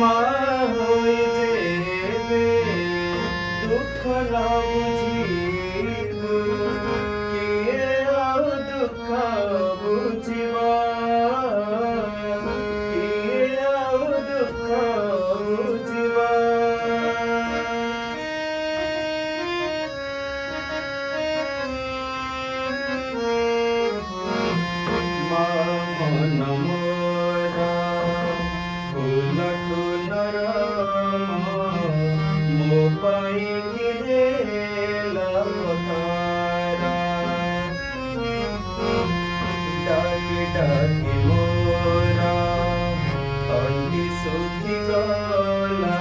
माँ होई जेबे दुख न बुझिबो किए ଆଉ दुख बुझिबा किए ଆଉ दुख बुझिबा माँ मन मोरा फूल टूलर मो पाई किरेला तारा डाकी डाकी मोरा तंडी सुखी गला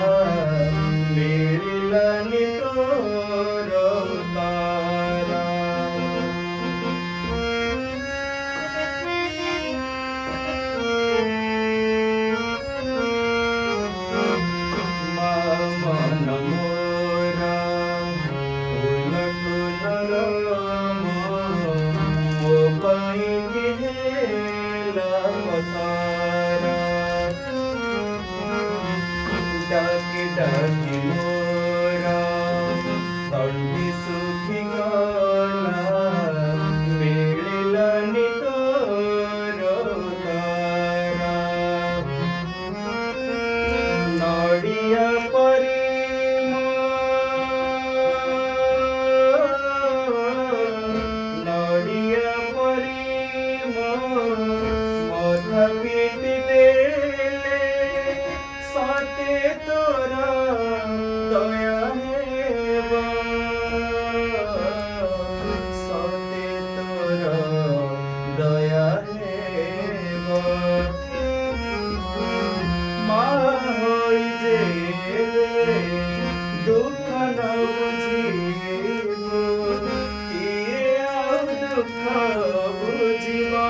मेरिलानी तोर तारा मन मोरा फूल टूलर मो पाई किरेला तारा डाकी डाकी मोरा तंडी सुखी गला मिलिलानी तोर तारा नड़िया परी नड़िया परी मथा पीटी देले साथे तोरा दया हेबा साथे तोरा दया हेबा माँ होई जेबे दुख न बुझिबो किए ଆଉ दुख बुझिबा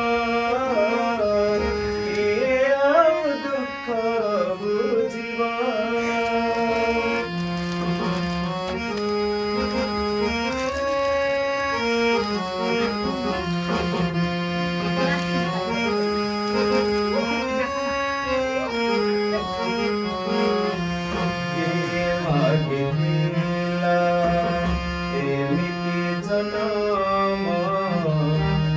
किए ଆଉ दुख बुझिबा मागिला एमिति जनम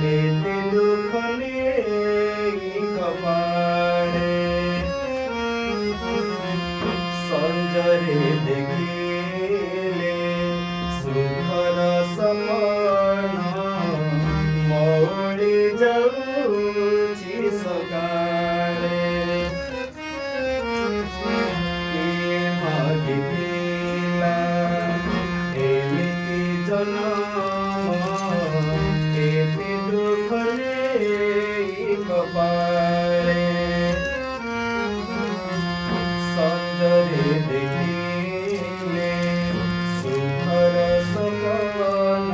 एते दुख नेई कपाड़े संजरे देखिले सुखर सपन मौड़ी जाऊची सकाळे किए मागिला एमिति जनम एते दुख नेई कपाळे संजरे देखिले सुखर सपन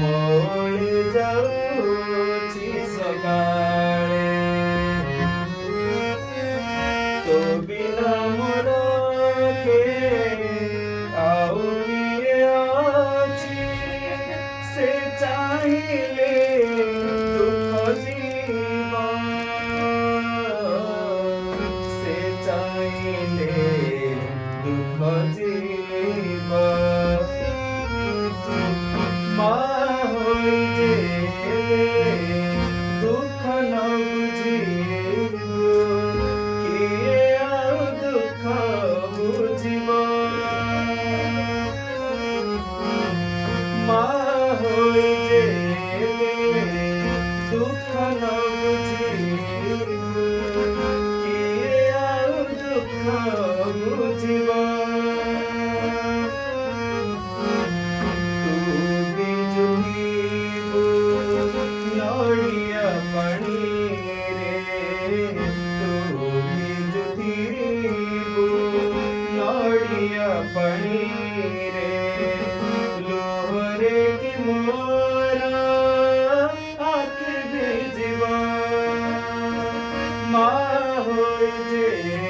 मौड़ी जाऊची सकाळे तो बिना मोर के आउ किए अछि से चाहिले दुख जीवा से चाहिले दुख जीवा माँ होई जेबे दुख न बुझिबो किए ଆଉ दुख बुझिबा माँ होई जेबे दुख न बुझिबो किए ଆଉ दुख बुझिबा तू बिजुलीबो नड़िया पानी रे तू बिजुलीबो नड़िया पानी रे लोहरे की मोरा आँख भिजवा माँ होई जेबे